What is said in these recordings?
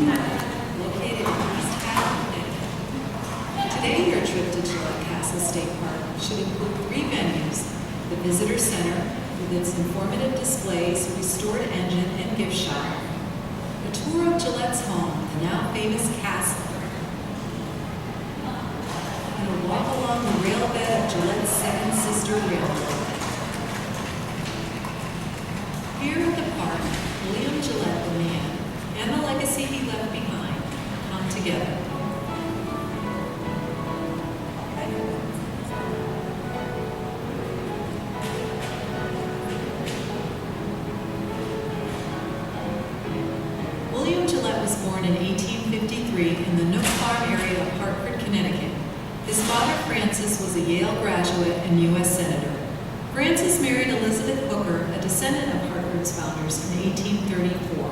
located in East Haddam, Connecticut. Today, your trip to Gillette Castle State Park should include 3 venues: the Visitor Center, with its informative displays, restored engine, and gift shop; a tour of Gillette's home, the now famous castle; and a walk along the railbed of Gillette's second sister railroad. Here at the park, William Gillette, the man, and the legacy he left behind come together. William Gillette was born in 1853 in the Nook Farm area of Hartford, Connecticut. His father, Francis, was a Yale graduate and U.S. Senator. Francis married Elizabeth Hooker, a descendant of Hartford's founders, in 1834.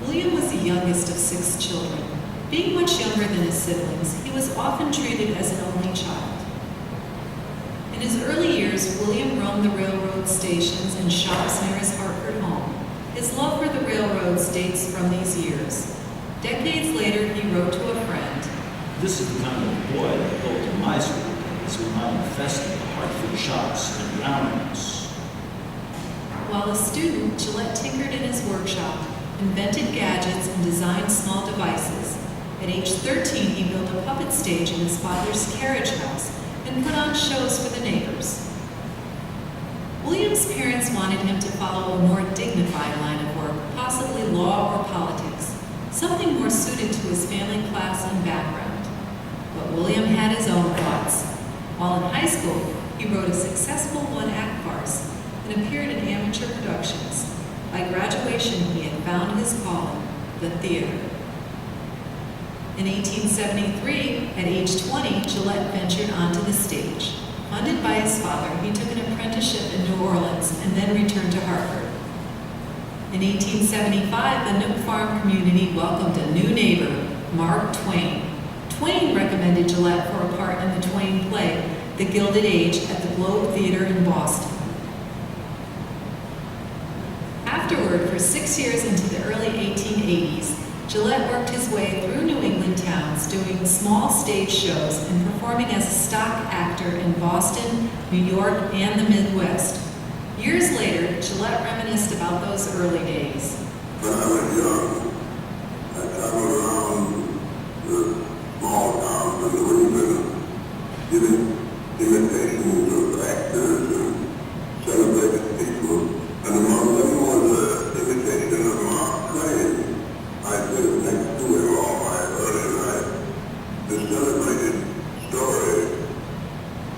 William was the youngest of 6 children. Being much younger than his siblings, he was often treated as an only child. In his early years, William roamed the railroad stations and shops near his Hartford home. His love for the railroads dates from these years. Decades later, he wrote to a friend, "This is the kind of boy that built in my school days when I infested the Hartford shops and roundabouts." While a student, Gillette tinkered in his workshop, invented gadgets, and designed small devices. At age 13, he built a puppet stage in his father's carriage house and put on shows for the neighbors. William's parents wanted him to follow a more dignified line of work, possibly law or politics, something more suited to his family class and background. But William had his own thoughts. While in high school, he wrote a successful one-act farce and appeared in amateur productions. By graduation, he had found his calling, the theater. In 1873, at age 20, Gillette ventured onto the stage. Funded by his father, he took an apprenticeship in New Orleans and then returned to Hartford. In 1875, the Nook Farm community welcomed a new neighbor, Mark Twain. Twain recommended Gillette for a part in the Twain play, The Gilded Age, at the Globe Theater in Boston. Afterward, for 6 years into the early 1880s, Gillette worked his way through New England towns, doing small stage shows and performing as a stock actor in Boston, New York, and the Midwest. Years later, Gillette reminisced about those early days. When I was young, I traveled around the small towns in New England, giving imitations of actors and celebrated people, and among them was an imitation of Mark Twain. I lived next to him all my early life. The celebrated story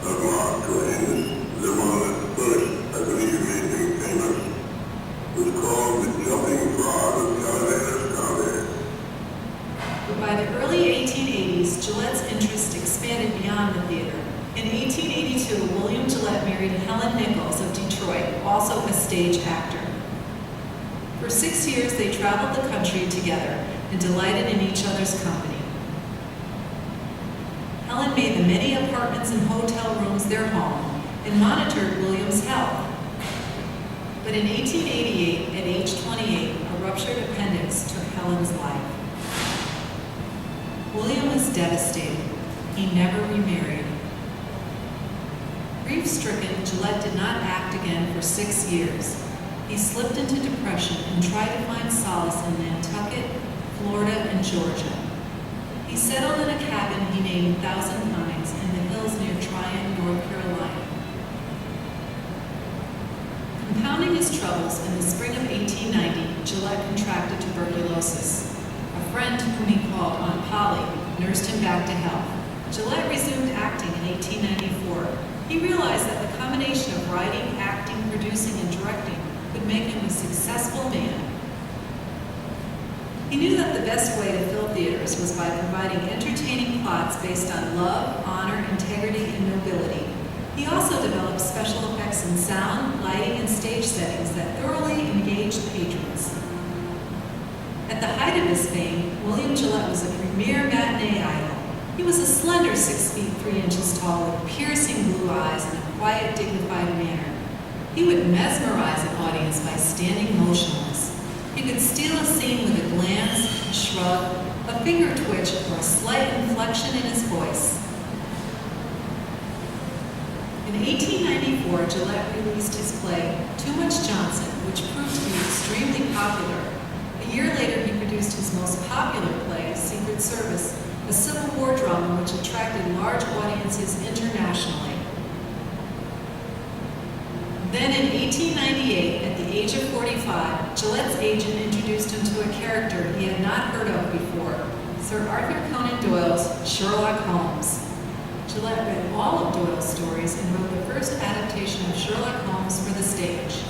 of Mark Twain is the one that first, I believe, made him famous, was called The Jumping Frog of Elevator's County. But by the early 1880s, Gillette's interest expanded beyond the theater. In 1882, William Gillette married Helen Nichols of Detroit, also a stage actor. For 6 years, they traveled the country together and delighted in each other's company. Helen made the many apartments and hotel rooms their home and monitored William's health. But in 1888, at age 28, a ruptured appendix took Helen's life. William was devastated. He never remarried. Grief-stricken, Gillette did not act again for 6 years. He slipped into depression and tried to find solace in Nantucket, Florida, and Georgia. He settled in a cabin he named Thousand Pines in the hills near Tryon, North Carolina. Compounding his troubles, in the spring of 1890, Gillette contracted tuberculosis. A friend, whom he called Aunt Polly, nursed him back to health. Gillette resumed acting in 1894. He realized that the combination of writing, acting, producing, and directing would make him a successful man. He knew that the best way to fill theaters was by providing entertaining plots based on love, honor, integrity, and nobility. He also developed special effects in sound, lighting, and stage settings that thoroughly engaged patrons. At the height of his fame, William Gillette was a premier matinee idol. He was a slender 6 feet 3 inches tall with piercing blue eyes and a quiet, dignified manner. He would mesmerize an audience by standing motionless. He You could steal a scene with a glance, a shrug, a finger twitch, or a slight inflection in his voice. In 1894, Gillette released his play, Too Much Johnson, which proved to be extremely popular. A year later, he produced his most popular play, Secret Service, a Civil War drama which attracted large audiences internationally. Then in 1898, at the age of 45, Gillette's agent introduced him to a character he had not heard of before, Sir Arthur Conan Doyle's Sherlock Holmes. Gillette read all of Doyle's stories and wrote the first adaptation of Sherlock Holmes for the stage.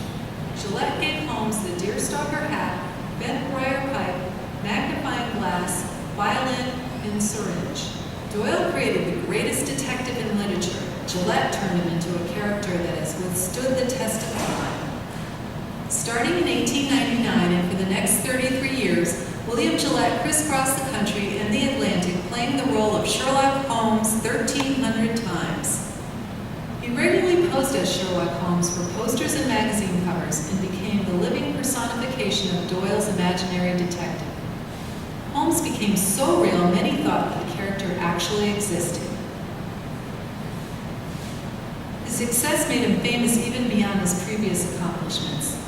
Gillette gave Holmes the deerstalker hat, bent briar pipe, magnifying glass, violin, and syringe. Doyle created the greatest detective in literature. Gillette turned him into a character that has withstood the test of time. Starting in 1899 and for the next 33 years, William Gillette crisscrossed the country and the Atlantic playing the role of Sherlock Holmes 1,300 times. He regularly posed as Sherlock Holmes for posters and magazine covers and became the living personification of Doyle's imaginary detective. Holmes became so real, many thought that the character actually existed. His success made him famous even beyond his previous accomplishments.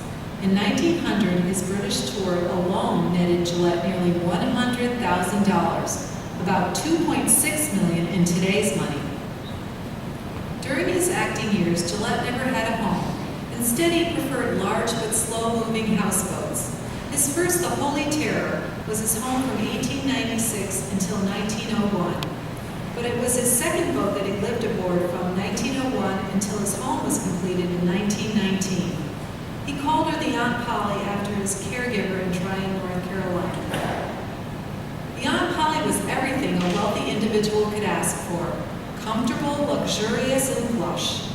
In 1900, his British tour alone netted Gillette nearly $100,000, about $2.6 million in today's money. During his acting years, Gillette never had a home. Instead, he preferred large but slow-moving houseboats. His first, the Holy Terror, was his home from 1896 until 1901. But it was his second boat that he lived aboard from 1901 until his home was completed in 1919. He called her the Aunt Polly after his caregiver in Tryon, North Carolina. The Aunt Polly was everything a wealthy individual could ask for: comfortable, luxurious, and plush.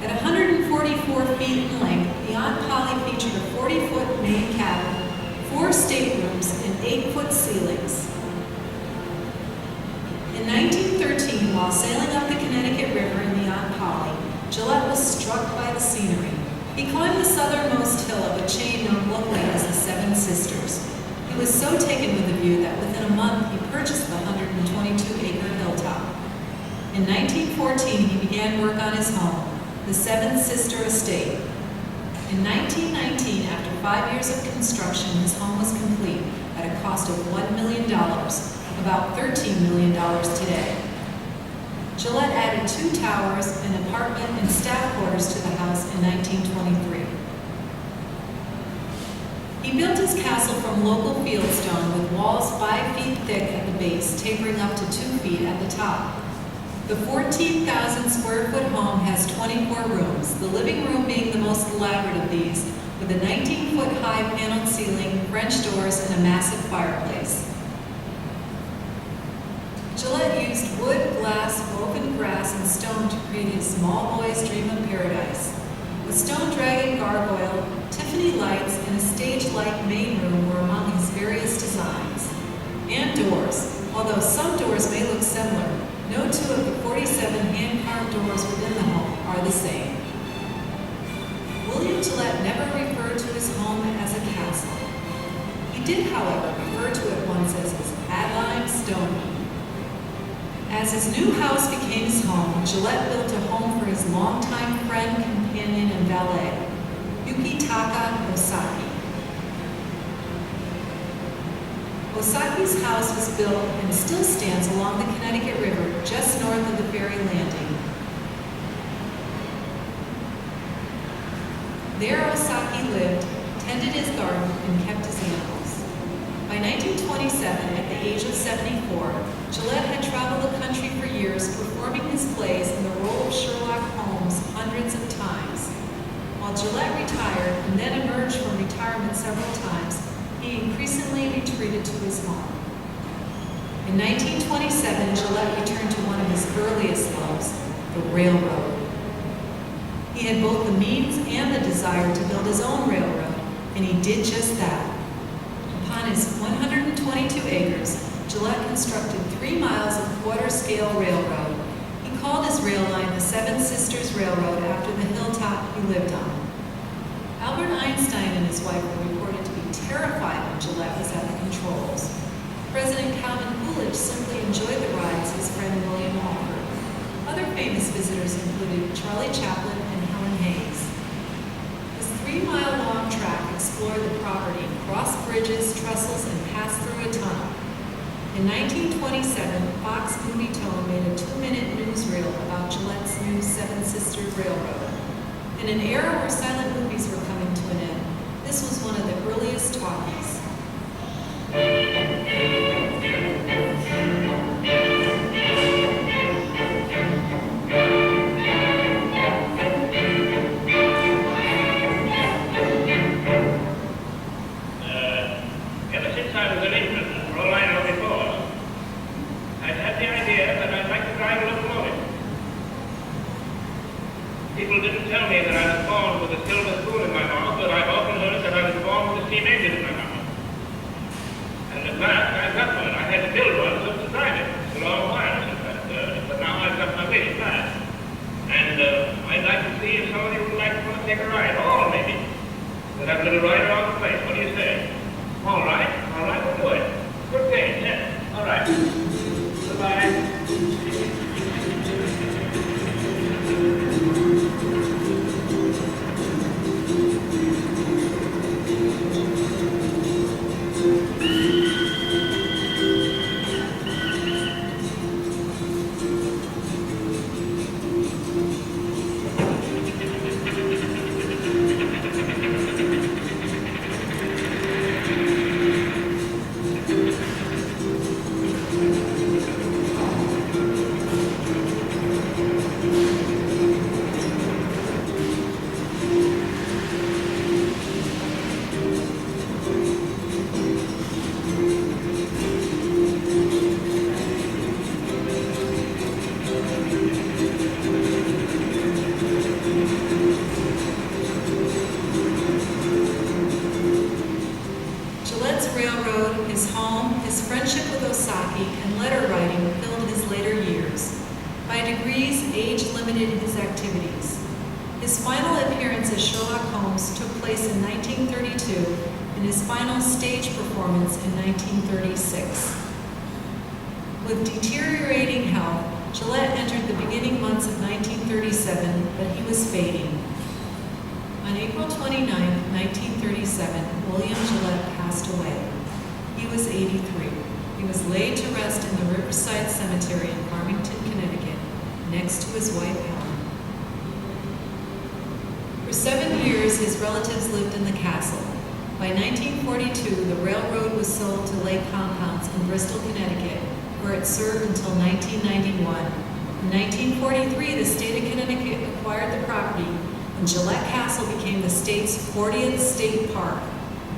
At 144 feet in length, the Aunt Polly featured a 40-foot main cabin, 4 staterooms, and 8-foot ceilings. In 1913, while sailing up the Connecticut River in the Aunt Polly, Gillette was struck by the scenery. He climbed the southernmost hill of a chain known locally as the Seven Sisters. He was so taken with the view that within a month he purchased the 122-acre hilltop. In 1914, he began work on his home, the Seven Sister Estate. In 1919, after 5 years of construction, his home was complete at a cost of $1 million, about $13 million today. Gillette added 2 towers, an apartment, and staff quarters to the house in 1923. He built his castle from local fieldstone with walls 5 feet thick at the base, tapering up to 2 feet at the top. The 14,000 square foot home has 24 rooms, the living room being the most elaborate of these, with a 19-foot high paneled ceiling, French doors, and a massive fireplace. Gillette used wood, glass, woven grass, and stone to create his small boy's dream of paradise. A stone dragon gargoyle, Tiffany lights, and a stage-like main room were among his various designs. And doors. Although some doors may look similar, no 2 of the 47 hand-carved doors within the home are the same. William Gillette never referred to his home as a castle. He did, however, refer to it once as his Adeline Stone. As his new house became his home, Gillette built a home for his longtime friend, companion, and valet, Yukitaka Osaki. Osaki's house was built and still stands along the Connecticut River, just north of the ferry landing. There Osaki lived, tended his garden, and kept his animals. By 1927, at the age of 74, Gillette had traveled the country for years, performing his plays in the role of Sherlock Holmes hundreds of times. While Gillette retired and then emerged from retirement several times, he increasingly retreated to his home. In 1927, Gillette returned to one of his earliest loves, the railroad. He had both the means and the desire to build his own railroad, and he did just that. On his 122 acres, Gillette constructed 3 miles of quarter-scale railroad. He called his rail line the Seven Sisters Railroad after the hilltop he lived on. Albert Einstein and his wife were reported to be terrified when Gillette was at the controls. President Calvin Coolidge simply enjoyed the ride as his friend William Walker. Other famous visitors included Charlie Chaplin and Helen Hayes. This 3-mile-long track explored the property, crossed bridges, trestles, and passed through a tunnel. In 1927, Fox Movie Tone made a 2-minute newsreel about Gillette's new Seven Sisters Railroad. In an era where silent movies were coming to an end, this was one of the earliest talkies. Ever since I was an infant, for all I know before, I've had the idea that I'd like to drive a locomotive. People didn't tell me that I was born with a silver spoon in my mouth, but I've often heard that I was born with a steam engine in my mouth. And at last, I got one. I had to build one just to drive it. It's a long while since I've but now I've got my wish back. And I'd like to see if somebody would like to take a ride. Or maybe. We'll have a little ride around the place. What do you say? All right, we'll do it. Good thing, yes. All right. Goodbye. Railroad, his home, his friendship with Osaki, and letter writing filled his later years. By degrees, age limited his activities. His final appearance as Sherlock Holmes took place in 1932 and his final stage performance in 1936. With deteriorating health, Gillette entered the beginning months of 1937, but he was fading. On April 29, 1937, William Gillette passed away. He was 83. He was laid to rest in the Riverside Cemetery in Farmington, Connecticut, next to his wife Helen. For 7 years, his relatives lived in the castle. By 1942, the railroad was sold to Lake Compounds in Bristol, Connecticut, where it served until 1991. In 1943, the state of Connecticut acquired the property, and Gillette Castle became the state's 40th state park.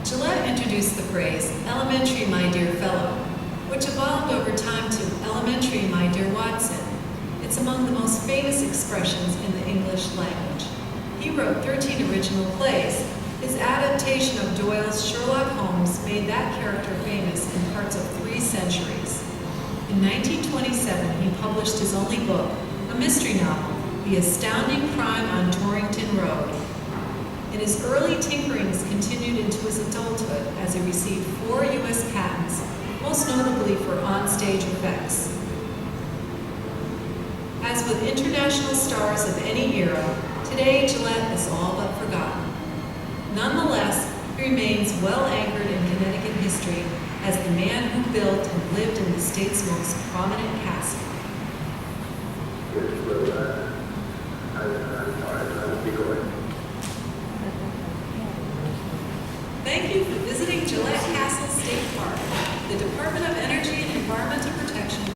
Gillette introduced the phrase, "Elementary, my dear fellow," which evolved over time to "Elementary, my dear Watson." It's among the most famous expressions in the English language. He wrote 13 original plays. His adaptation of Doyle's Sherlock Holmes made that character famous in parts of 3 centuries. In 1927, he published his only book, a mystery novel, The Astounding Crime on Torrington Road. And his early tinkerings continued into his adulthood as he received 4 U.S. patents, most notably for onstage effects. As with international stars of any era, today Gillette is all but forgotten. Nonetheless, he remains well anchored in Connecticut history as the man who built and lived in the state's most prominent castle. Yes, well, I'm sorry, I will be going. Thank you for visiting Gillette Castle State Park. The Department of Energy and Environmental Protection